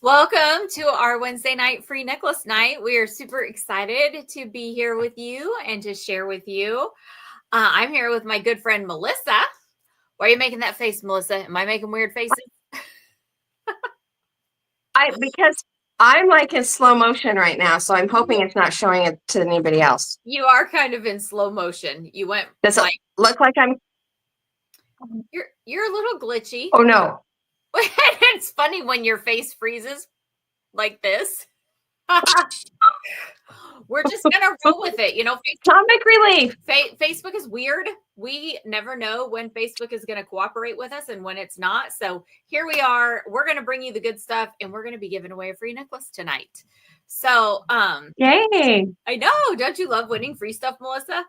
Welcome to our Wednesday night free necklace night. We are super excited to be here with you and to share with you. I'm here with my good friend Melissa. Why are you making that face, Melissa? Am I making weird faces? Because I'm like in slow motion right now, so I'm hoping it's not showing it to anybody else. You are kind of in slow motion. You went Does it like look like I'm? you're a little glitchy. Oh no! It's funny when your face freezes like this. We're just gonna roll with it. Comic relief. Facebook is weird. We never know when Facebook is going to cooperate with us and when it's not. So here we are. We're going to bring you the good stuff, and we're going to be giving away a free necklace tonight. So, Yay! I know. Don't you love winning free stuff, Melissa?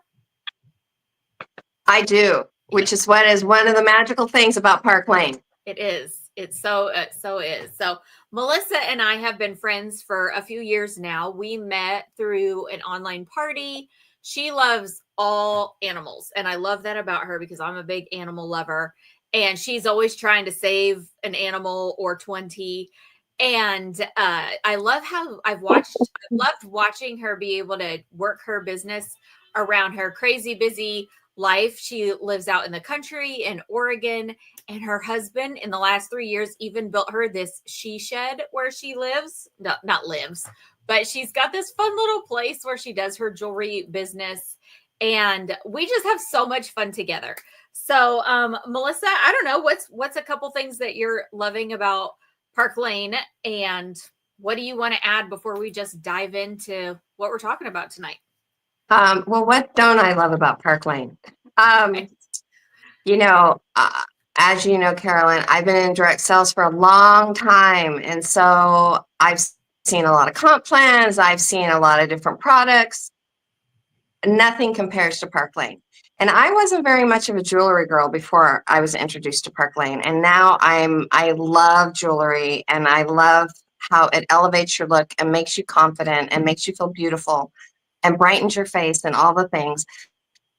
I do, which is what is one of the magical things about Park Lane. It is. It so is. So Melissa and I have been friends for a few years now. We met through an online party. She loves all animals, and I love that about her because I'm a big animal lover. And she's always trying to save an animal or 20. And I love how I've loved watching her be able to work her business around her crazy busy life. She lives out in the country in Oregon, and her husband in the last 3 years even built her this she shed where she lives. No, not lives, but she's got this fun little place where she does her jewelry business. And we just have so much fun together. So, Melissa, I don't know, what's a couple things that you're loving about Park Lane, and what do you want to add before we just dive into what we're talking about tonight? Well, what don't I love about Park Lane? Okay. You know, as you know, Carolyn, I've been in direct sales for a long time, and so I've seen a lot of comp plans. I've seen a lot of different products. Nothing compares to Park Lane. And I wasn't very much of a jewelry girl before I was introduced to Park Lane. And now I love jewelry, and I love how it elevates your look and makes you confident and makes you feel beautiful and brightens your face and all the things.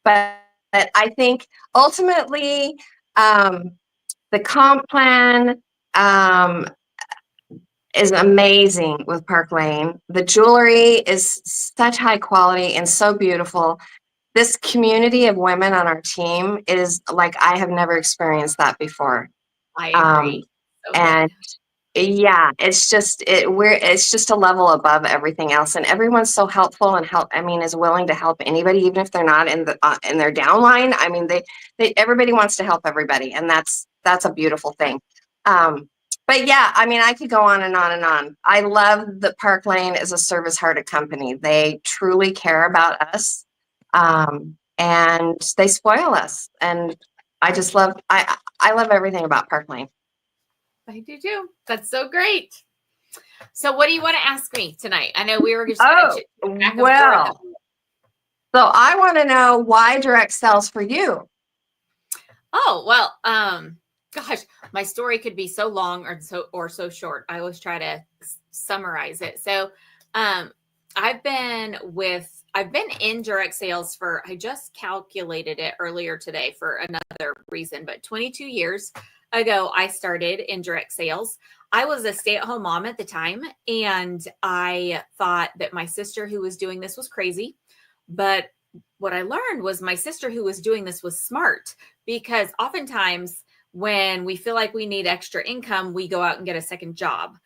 But I think ultimately, the comp plan is amazing with Park Lane. The jewelry is such high quality and so beautiful. This community of women on our team is like I have never experienced that before. I Um, agree. So and yeah, it's just a level above everything else, and everyone's so helpful and is willing to help anybody, even if they're not in their downline. They everybody wants to help everybody, and that's a beautiful thing. But yeah, I could go on and on and on. I love that Park Lane is a service-hearted company. They truly care about us, and they spoil us. And I love everything about Park Lane. I do too. That's so great. So, what do you want to ask me tonight? I know we were just Oh, back and forth. well, so I want to know why direct sales for you. Oh, well, gosh, my story could be so long or so short. I always try to summarize it. So, um, I've been in direct sales for, I just calculated it earlier today for another reason, but 22 years ago, I started in direct sales. I was a stay-at-home mom at the time, and I thought that my sister who was doing this was crazy. But what I learned was my sister who was doing this was smart, because oftentimes when we feel like we need extra income, we go out and get a second job.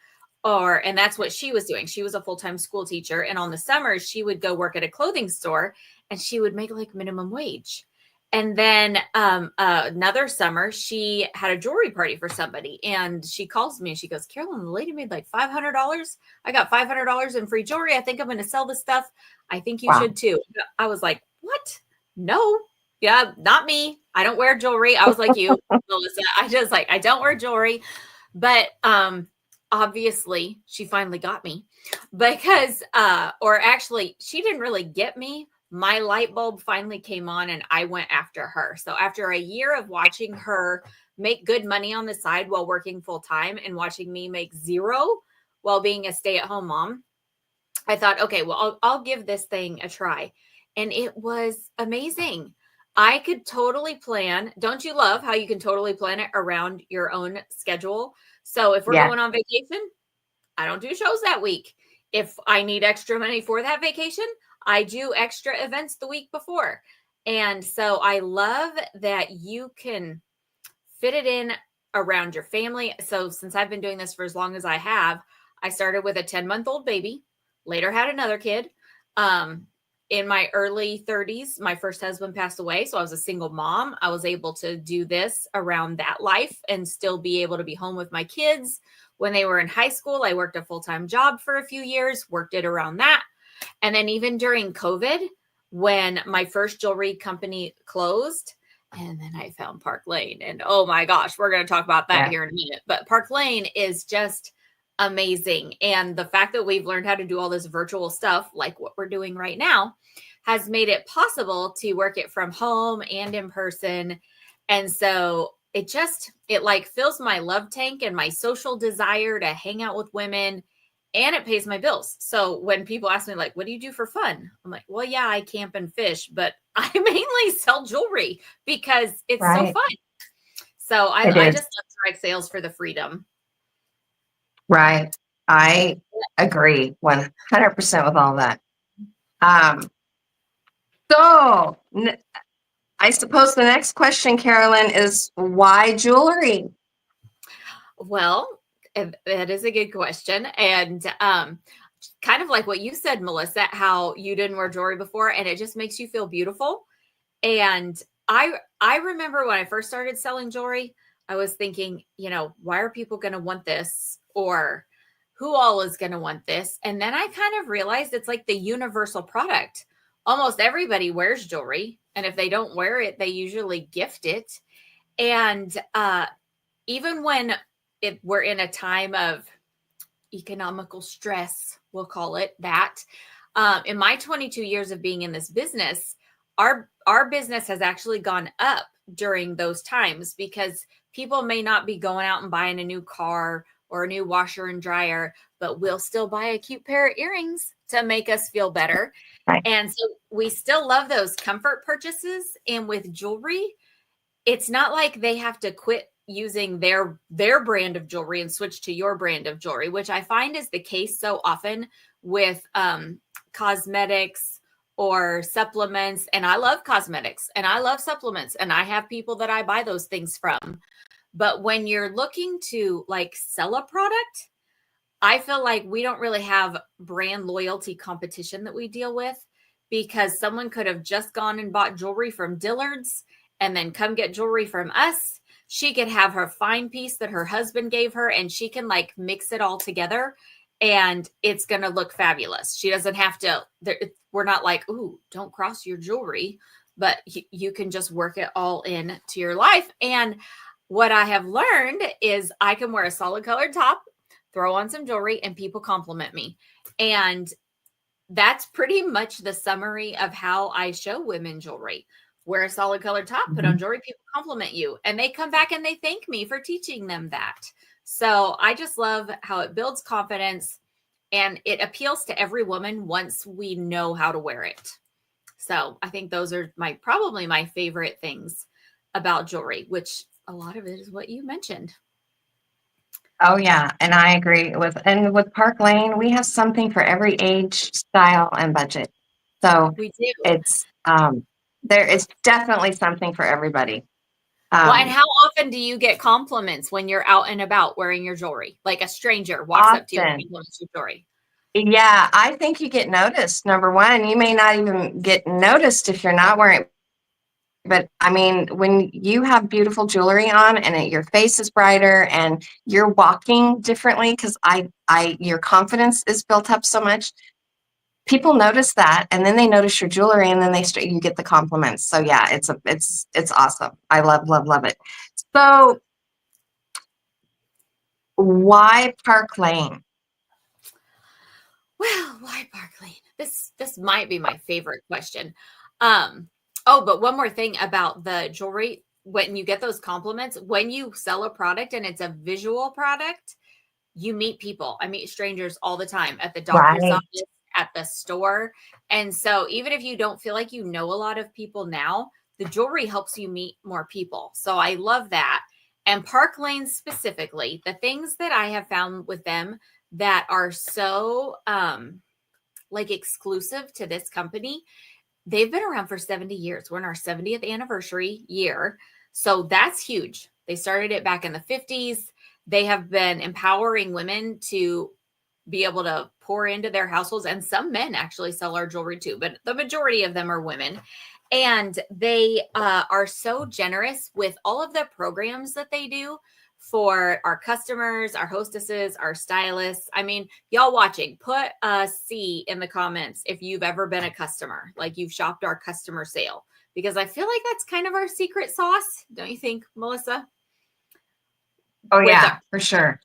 And that's what she was doing. She was a full-time school teacher. And on the summers, she would go work at a clothing store, and she would make like minimum wage. And then another summer, she had a jewelry party for somebody, and she calls me and she goes, "Carolyn, the lady made like $500. I got $500 in free jewelry. I think I'm going to sell this stuff. I think you should too." I was like, "What? No, yeah, not me. I don't wear jewelry." I was like you, Melissa. I don't wear jewelry. But obviously, she finally got me, because, or actually, she didn't really get me. My light bulb finally came on, and I went after her. So after a year of watching her make good money on the side while working full time, and watching me make zero while being a stay-at-home mom, I thought, okay, well, I'll give this thing a try. And it was amazing. I could totally plan. Don't you love how you can totally plan it around your own schedule? So if we're Yeah. going on vacation, I don't do shows that week. If I need extra money for that vacation, I do extra events the week before. And so I love that you can fit it in around your family. So since I've been doing this for as long as I have, I started with a 10-month-old baby, later had another kid. In my early 30s, my first husband passed away. So I was a single mom. I was able to do this around that life and still be able to be home with my kids. When they were in high school, I worked a full-time job for a few years, worked it around that. And then even during COVID, when my first jewelry company closed, and then I found Park Lane. And oh my gosh, we're going to talk about that here in a minute. But Park Lane is just amazing. And the fact that we've learned how to do all this virtual stuff, like what we're doing right now, has made it possible to work it from home and in person. And so it like fills my love tank and my social desire to hang out with women, and it pays my bills. So when people ask me, like, what do you do for fun? I'm like, well, yeah, I camp and fish, but I mainly sell jewelry because it's so fun. So I just love direct sales for the freedom. Right. I agree 100% with all that. So I suppose the next question, Carolyn, is why jewelry? Well, that is a good question. And kind of like what you said, Melissa, how you didn't wear jewelry before and it just makes you feel beautiful. And I remember when I first started selling jewelry, I was thinking, why are people going to want this? Or who all is going to want this? And then I kind of realized it's like the universal product. Almost everybody wears jewelry. And if they don't wear it, they usually gift it. And even when we're in a time of economical stress, we'll call it that. In my 22 years of being in this business, our business has actually gone up during those times because people may not be going out and buying a new car or a new washer and dryer, but we'll still buy a cute pair of earrings to make us feel better. Right. And so we still love those comfort purchases. And with jewelry, it's not like they have to quit using their brand of jewelry and switch to your brand of jewelry, which I find is the case so often with cosmetics or supplements. And I love cosmetics and I love supplements and I have people that I buy those things from. But when you're looking to like sell a product, I feel like we don't really have brand loyalty competition that we deal with, because someone could have just gone and bought jewelry from Dillard's and then come get jewelry from us. She could have her fine piece that her husband gave her and she can like mix it all together and it's going to look fabulous. She doesn't have to, we're not like, ooh, don't cross your jewelry, but you can just work it all in to your life. And what I have learned is I can wear a solid colored top, throw on some jewelry, and people compliment me. And that's pretty much the summary of how I show women jewelry. Wear a solid colored top, put on jewelry, people compliment you, and they come back and they thank me for teaching them that. So I just love how it builds confidence and it appeals to every woman once we know how to wear it. So I think those are probably my favorite things about jewelry, which a lot of it is what you mentioned. Oh yeah, and I agree with Park Lane, we have something for every age, style, and budget. So we do. It's there is definitely something for everybody. Well, and how often do you get compliments when you're out and about wearing your jewelry? Like a stranger walks up to you and compliments your jewelry. Yeah, I think you get noticed. Number one, you may not even get noticed if you're not wearing it. But I mean, when you have beautiful jewelry on and your face is brighter and you're walking differently, because your confidence is built up so much, people notice that, and then they notice your jewelry, and then you get the compliments. So yeah, it's awesome. I love it. So why Park Lane? Well, why Park Lane? This might be my favorite question. But one more thing about the jewelry. When you get those compliments, when you sell a product and it's a visual product, you meet people. I meet strangers all the time at the doctor's office, at the store. And so even if you don't feel like you know a lot of people now, the jewelry helps you meet more people. So I love that. And Park Lane specifically, the things that I have found with them that are so like exclusive to this company. They've been around for 70 years. We're in our 70th anniversary year. So that's huge. They started it back in the 50s. They have been empowering women to be able to pour into their households. And some men actually sell our jewelry too, but the majority of them are women. And they are so generous with all of the programs that they do for our customers, our hostesses, our stylists. I mean, y'all watching, put a C in the comments if you've ever been a customer, like you've shopped our customer sale, because I feel like that's kind of our secret sauce. Don't you think, Melissa? Oh With yeah, for sure.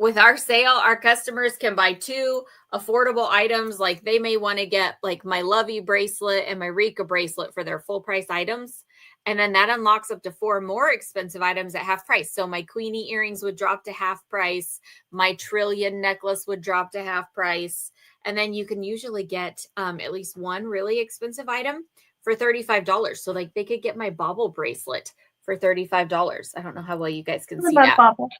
with our sale, our customers can buy 2 affordable items. Like they may want to get like my Lovey bracelet and my Rika bracelet for their full price items. And then that unlocks up to 4 more expensive items at half price. So my Queenie earrings would drop to half price. My Trillion necklace would drop to half price. And then you can usually get at least one really expensive item for $35. So like they could get my bauble bracelet for $35. I don't know how well you guys can see that. Bauble.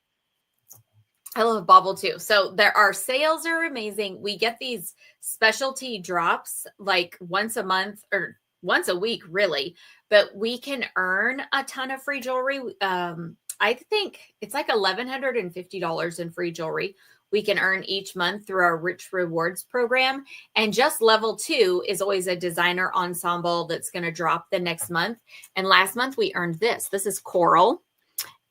I love bauble too. So our sales are amazing. We get these specialty drops like once a month or once a week, really, but we can earn a ton of free jewelry. I think it's like $1,150 in free jewelry we can earn each month through our Rich Rewards program. And just level 2 is always a designer ensemble that's going to drop the next month. And last month we earned this. This is coral.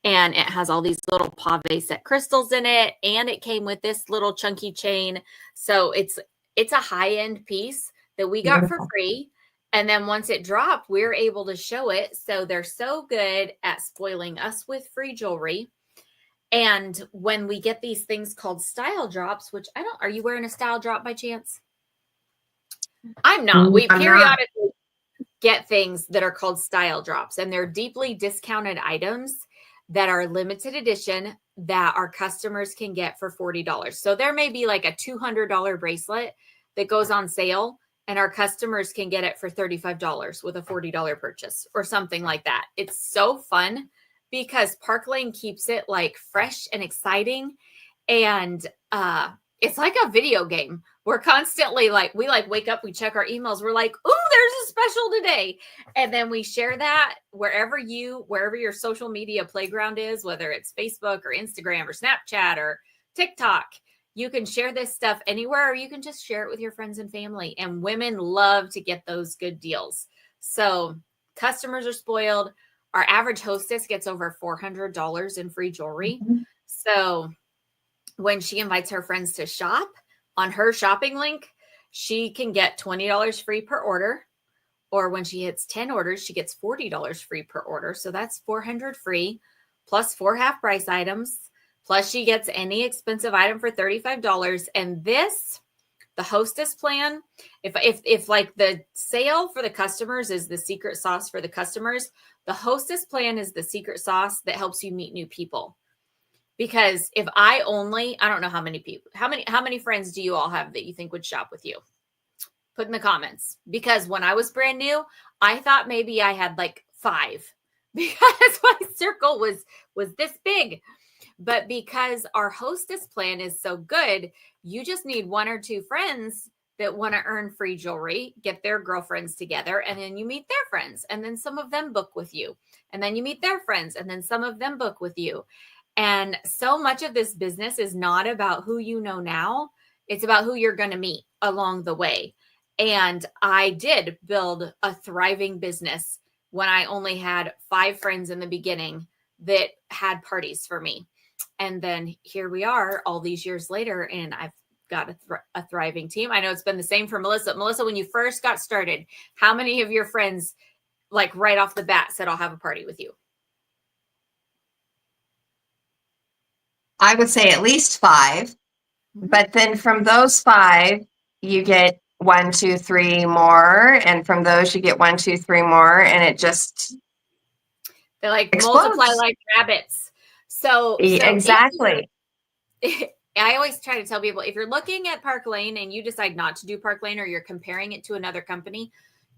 And it has all these little pave set crystals in it. And it came with this little chunky chain. So it's a high-end piece that we got for free. And then once it dropped, we're able to show it. So they're so good at spoiling us with free jewelry. And when we get these things called style drops, which are you wearing a style drop by chance? I'm not. We periodically get things that are called style drops, and they're deeply discounted items that are limited edition that our customers can get for $40. So there may be like a $200 bracelet that goes on sale, and our customers can get it for $35 with a $40 purchase or something like that. It's so fun because Park Lane keeps it like fresh and exciting. And it's like a video game. We're constantly like, we like wake up, we check our emails. We're like, oh, there's a special today. And then we share that wherever your social media playground is, whether it's Facebook or Instagram or Snapchat or TikTok, you can share this stuff anywhere, or you can just share it with your friends and family. And women love to get those good deals. So customers are spoiled. Our average hostess gets over $400 in free jewelry. Mm-hmm. So when she invites her friends to shop on her shopping link, she can get $20 free per order. Or when she hits 10 orders, she gets $40 free per order. So that's $400 free plus 4 half price items. Plus she gets any expensive item for $35. And the hostess plan, if like the sale for the customers is the secret sauce for the customers, the hostess plan is the secret sauce that helps you meet new people. Because if I don't know how many people, how many friends do you all have that you think would shop with you? Put in the comments. Because when I was brand new, I thought maybe I had like 5 because my circle was this big. But because our hostess plan is so good, you just need 1 or 2 friends that want to earn free jewelry, get their girlfriends together, and then you meet their friends. And then some of them book with you. And then you meet their friends, and then some of them book with you. And so much of this business is not about who you know now. It's about who you're going to meet along the way. And I did build a thriving business when I only had 5 friends in the beginning that had parties for me. And then here we are all these years later, and I've got a thriving team. I know it's been the same for Melissa. Melissa, when you first got started, how many of your friends, like right off the bat, said, I'll have a party with you? I would say at least 5. Mm-hmm. But then from those 5, you get 1, 2, 3 more. And from those, you get 1, 2, 3 more. And it just they like explodes. Multiply like rabbits. So exactly. I always try to tell people, if you're looking at Park Lane and you decide not to do Park Lane, or you're comparing it to another company,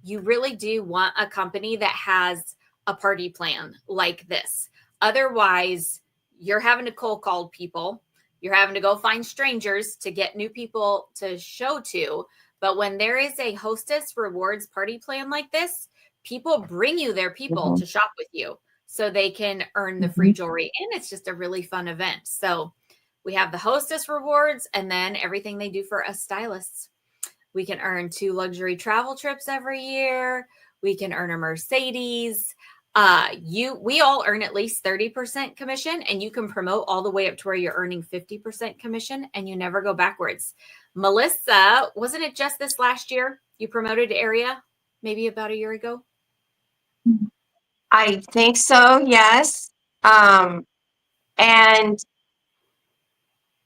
you really do want a company that has a party plan like this. Otherwise, you're having to cold call people. You're having to go find strangers to get new people to show to. But when there is a hostess rewards party plan like this, people bring you their people Mhm. to shop with you so they can earn the free Mhm. jewelry. And it's just a really fun event. So we have the hostess rewards and then everything they do for us stylists. We can earn 2 luxury travel trips every year. We can earn a Mercedes. We all earn at least 30% commission, and you can promote all the way up to where you're earning 50% commission and you never go backwards. Melissa, wasn't it just this last year you promoted area? Maybe about a year ago? I think so, yes. And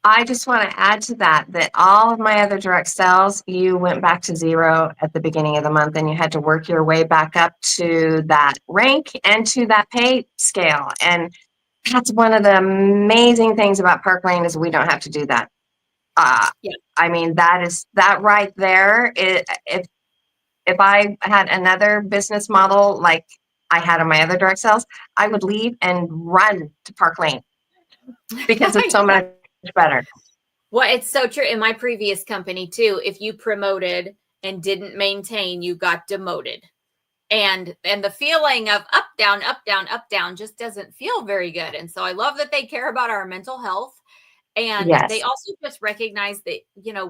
I just want to add to that all of my other direct sales, you went back to zero at the beginning of the month and you had to work your way back up to that rank and to that pay scale. And that's one of the amazing things about Park Lane is we don't have to do that. Yeah. I mean, that right there. If I had another business model like I had on my other direct sales, I would leave and run to Park Lane because it's so Yeah. much better. Well, it's so true. In my previous company, too, if you promoted and didn't maintain, you got demoted. And the feeling of up, down, up, down, up, down just doesn't feel very good. And so I love that they care about our mental health. And they Yes. also just recognize that,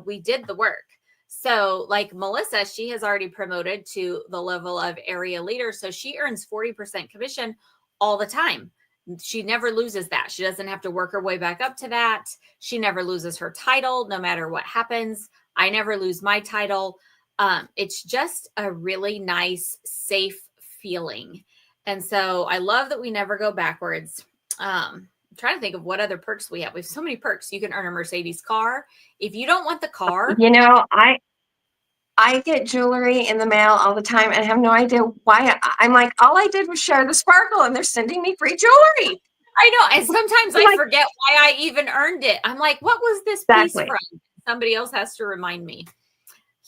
we did the work. So, like Melissa, she has already promoted to the level of area leader. So she earns 40% commission all the time. She never loses that. She doesn't have to work her way back up to that. She never loses her title, no matter what happens. I never lose my title. It's just a really nice, safe feeling. And so I love that we never go backwards. I'm trying to think of what other perks we have. We have so many perks. You can earn a Mercedes car. If you don't want the car, You know, I get jewelry in the mail all the time and I have no idea why. I'm like, all I did was share the sparkle and they're sending me free jewelry. I know. And sometimes I'm I like, forget why I even earned it. I'm like, what was this piece exactly. from? Somebody else has to remind me.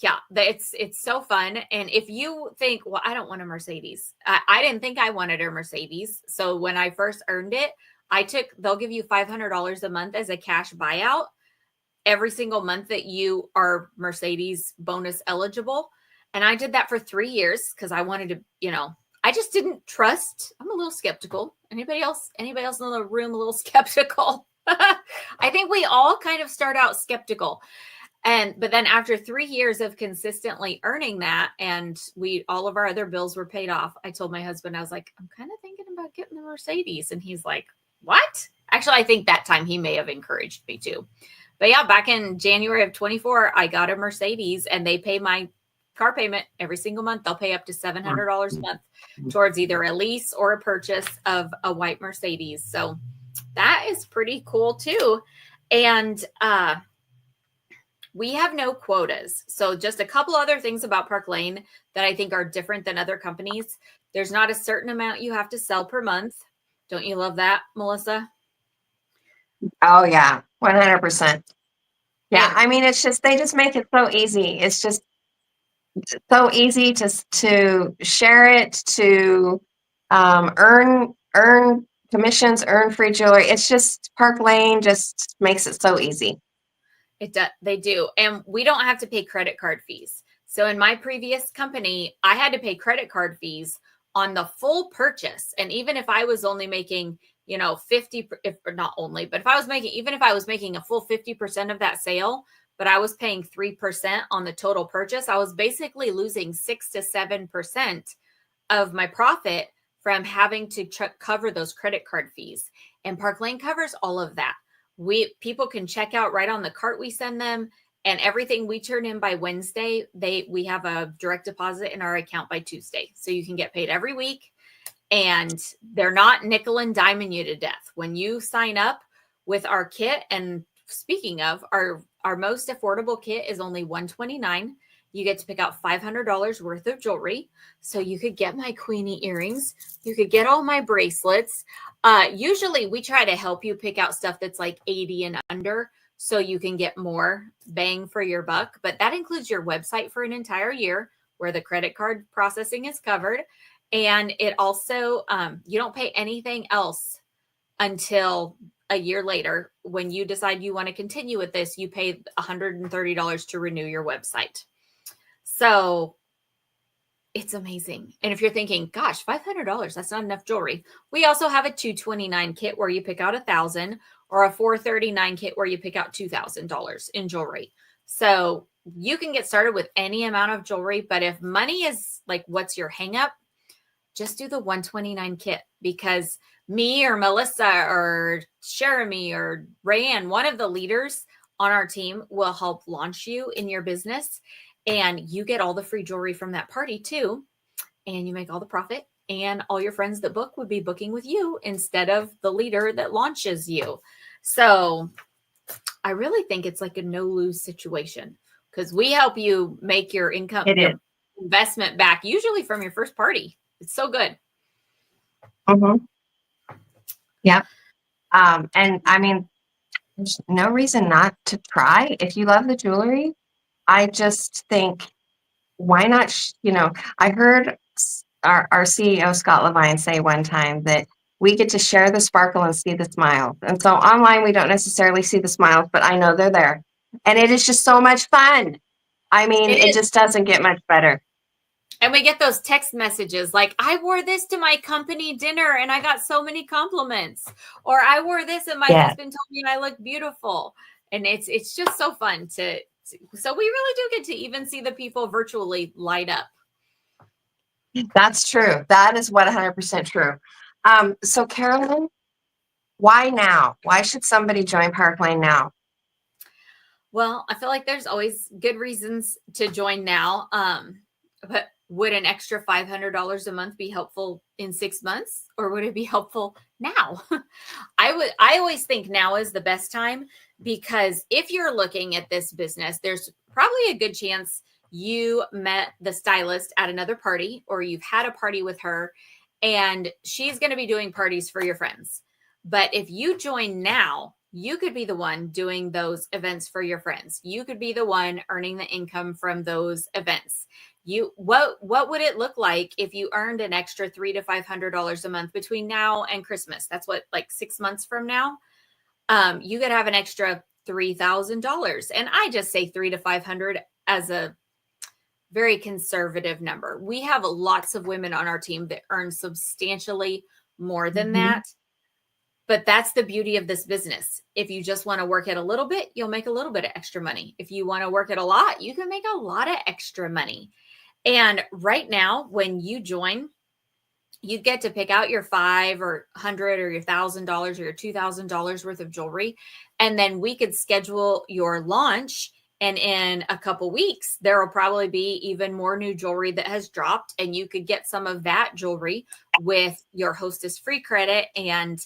Yeah, it's so fun. And if you think, well, I don't want a Mercedes, I didn't think I wanted a Mercedes. So when I first earned it, they'll give you $500 a month as a cash buyout every single month that you are Mercedes bonus eligible. And I did that for 3 years because I wanted to, I just didn't trust. I'm a little skeptical. Anybody else in the room a little skeptical? I think we all kind of start out skeptical. But then after 3 years of consistently earning that and all of our other bills were paid off, I told my husband, I was like, I'm kind of thinking about getting the Mercedes. And he's like, what? Actually, I think that time he may have encouraged me too. But yeah, back in January of 24, I got a Mercedes and they pay my car payment every single month. They'll pay up to $700 a month towards either a lease or a purchase of a white Mercedes. So that is pretty cool too. And we have no quotas. So just a couple other things about Park Lane that I think are different than other companies. There's not a certain amount you have to sell per month. Don't you love that, Melissa? Oh yeah, 100%. Yeah, And I mean, they just make it so easy. It's just so easy to share it, to earn commissions, earn free jewelry. It's just Park Lane just makes it so easy. they do. And we don't have to pay credit card fees. So in my previous company, I had to pay credit card fees on the full purchase. And even if I was only making, 50, if not only, but even if I was making a full 50% of that sale, but I was paying 3% on the total purchase, I was basically losing 6 to 7% of my profit from having to cover those credit card fees. And Park Lane covers all of that. People can check out right on the cart we send them, and everything we turn in by Wednesday, we have a direct deposit in our account by Tuesday. So you can get paid every week, and they're not nickel and diming you to death. When you sign up with our kit, and speaking of, our most affordable kit is only $129. You get to pick out $500 worth of jewelry. So you could get my Queenie earrings. You could get all my bracelets. Usually we try to help you pick out stuff that's like 80 and under so you can get more bang for your buck. But that includes your website for an entire year where the credit card processing is covered. And it also, you don't pay anything else until a year later, when you decide you want to continue with this, you pay $130 to renew your website. So it's amazing. And if you're thinking, gosh, $500, that's not enough jewelry. We also have a $229 kit where you pick out 1,000, or a $439 kit where you pick out $2,000 in jewelry. So you can get started with any amount of jewelry, but if money is like, what's your hang up? Just do the $129 kit, because me or Melissa or Jeremy or Rayanne, one of the leaders on our team, will help launch you in your business. And you get all the free jewelry from that party too. And you make all the profit. And all your friends that book would be booking with you instead of the leader that launches you. So I really think it's like a no-lose situation, because we help you make your income, your investment back, usually from your first party. It's so good. Mm-hmm. Yeah. And I mean, there's no reason not to try. If you love the jewelry, I just think, why not? I heard our CEO, Scott Levine, say one time that we get to share the sparkle and see the smiles. And so online, we don't necessarily see the smiles, but I know they're there. And it is just so much fun. I mean, it just doesn't get much better. And we get those text messages like, I wore this to my company dinner and I got so many compliments. Or I wore this and my husband told me I look beautiful. And it's just so fun so we really do get to even see the people virtually light up. That's true. That is 100% true. So Carolyn, why now? Why should somebody join Parkline now? Well, I feel like there's always good reasons to join now. But would an extra $500 a month be helpful in 6 months, or would it be helpful now? I always think now is the best time, because if you're looking at this business, there's probably a good chance you met the stylist at another party, or you've had a party with her and she's going to be doing parties for your friends. But if you join now, you could be the one doing those events for your friends. You could be the one earning the income from those events. What would it look like if you earned an extra $300 to $500 a month between now and Christmas? That's what, like 6 months from now. You could have an extra $3,000, and I just say $300 to $500 as a very conservative number. We have lots of women on our team that earn substantially more than that. But that's the beauty of this business. If you just want to work it a little bit, you'll make a little bit of extra money. If you want to work it a lot, you can make a lot of extra money. And right now, when you join, you get to pick out your $500 or $100 or your $1,000 or your $2,000 worth of jewelry. And then we could schedule your launch. And in a couple weeks, there will probably be even more new jewelry that has dropped. And you could get some of that jewelry with your Hostess free credit. And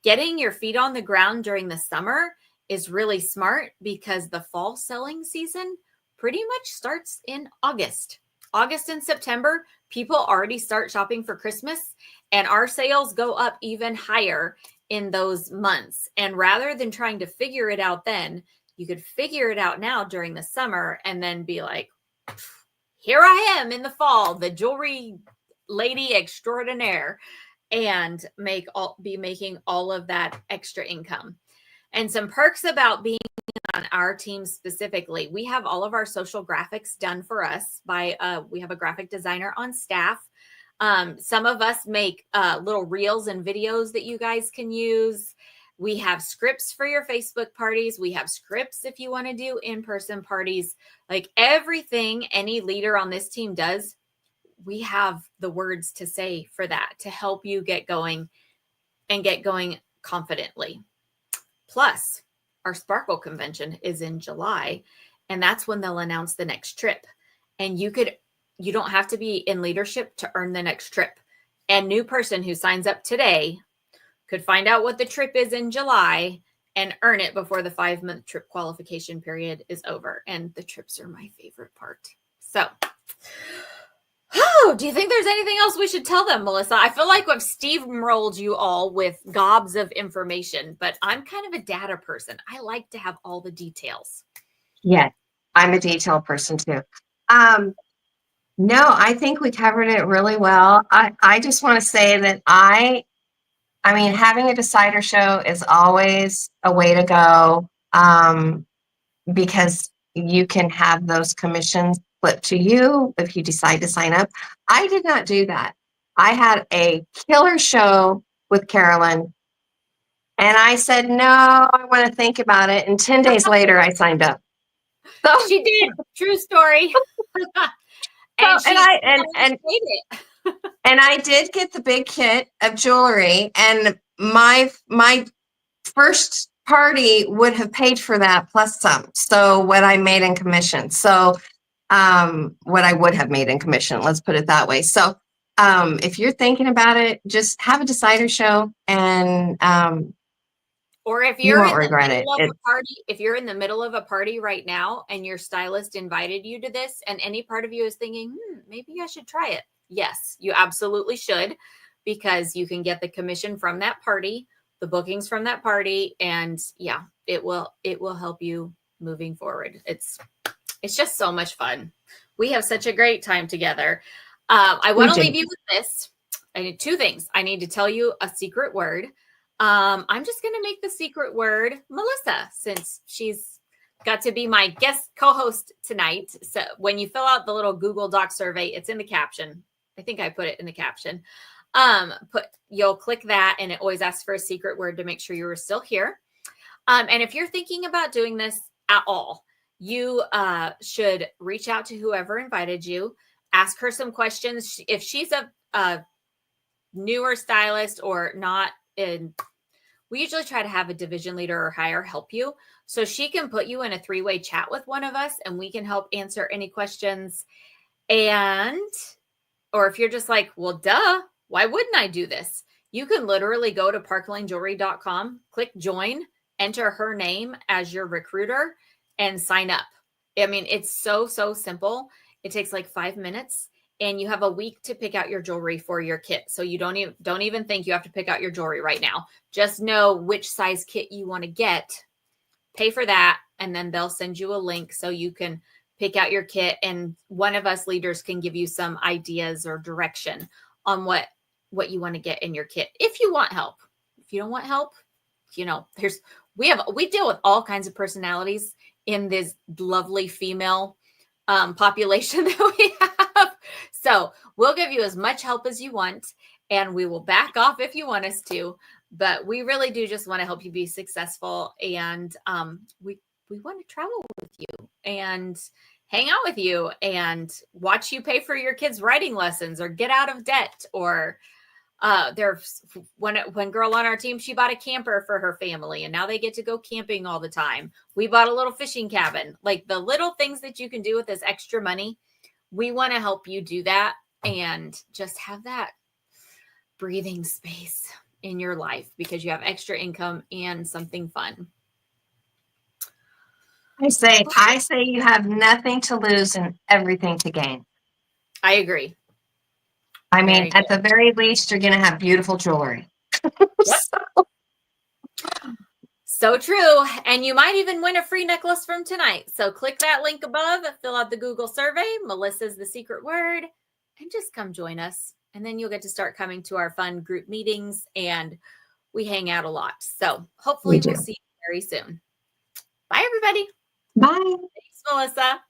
getting your feet on the ground during the summer is really smart, because the fall selling season pretty much starts in August. August and September, people already start shopping for Christmas, and our sales go up even higher in those months. And rather than trying to figure it out then, you could figure it out now during the summer and then be like, here I am in the fall, the jewelry lady extraordinaire, and be making all of that extra income. And some perks about being on our team specifically, we have all of our social graphics done for us by we have a graphic designer on staff. Some of us make little reels and videos that you guys can use. We have scripts for your Facebook parties. We have scripts if you want to do in-person parties. Like everything any leader on this team does, we have the words to say for that, to help you get going and get going confidently. Plus, our Sparkle convention is in July, and that's when they'll announce the next trip. And you don't have to be in leadership to earn the next trip. And new person who signs up today could find out what the trip is in July and earn it before the 5-month trip qualification period is over. And the trips are my favorite part. So, do you think there's anything else we should tell them, Melissa? I feel like I've steamrolled you all with gobs of information, but I'm kind of a data person. I like to have all the details. Yes, I'm a detail person too. No, I think we covered it really well. I just want to say that I I mean, having a decider show is always a way to go, because you can have those commissions flipped to you if you decide to sign up. I did not do that. I had a killer show with Carolyn, and I said, no, I want to think about it. And 10 days later, I signed up. So, She did. True story. And and she and made it. and I did get the big kit of jewelry, and my first party would have paid for that plus some. So what I made in commission. So what I would have made in commission, let's put it that way. So if you're thinking about it, just have a decider show, and Or if you you're won't in the regret middle of it. a party, if you're in the middle of a party right now and your stylist invited you to this, and any part of you is thinking, maybe I should try it. Yes, you absolutely should, because you can get the commission from that party, the bookings from that party, and yeah, it will help you moving forward. It's just so much fun. We have such a great time together. I want to leave you with this. I need two things. I need to tell you a secret word. I'm just going to make the secret word Melissa, since she's got to be my guest co-host tonight. So when you fill out the little Google Doc survey, it's in the caption. I think I put it in the caption. You'll click that, and it always asks for a secret word to make sure you are still here. And if you're thinking about doing this at all, you should reach out to whoever invited you, ask her some questions. If she's a newer stylist or not in, we usually try to have a division leader or higher help you. So she can put you in a 3-way chat with one of us, and we can help answer any questions. Or if you're just like, well, duh, why wouldn't I do this? You can literally go to parklanejewelry.com, click join, enter her name as your recruiter, and sign up. I mean, it's so simple. It takes like 5 minutes, and you have a week to pick out your jewelry for your kit. So you don't even think you have to pick out your jewelry right now. Just know which size kit you want to get, pay for that, and then they'll send you a link so you can pick out your kit, and one of us leaders can give you some ideas or direction on what you want to get in your kit. If you want help. If you don't want help, we deal with all kinds of personalities in this lovely female population that we have. So we'll give you as much help as you want, and we will back off if you want us to. But we really do just want to help you be successful, and we want to travel with you and hang out with you and watch you pay for your kids' writing lessons or get out of debt. Or there's one girl on our team, she bought a camper for her family, and now they get to go camping all the time. We bought a little fishing cabin. Like, the little things that you can do with this extra money, we want to help you do that and just have that breathing space in your life, because you have extra income and something fun. I say you have nothing to lose and everything to gain. I agree. I mean, at the very least, you're going to have beautiful jewelry. Yep. So true. And you might even win a free necklace from tonight. So click that link above, fill out the Google survey. Melissa's the secret word, and just come join us. And then you'll get to start coming to our fun group meetings, and we hang out a lot. So hopefully we'll see you very soon. Bye, everybody. Bye. Thanks, Melissa.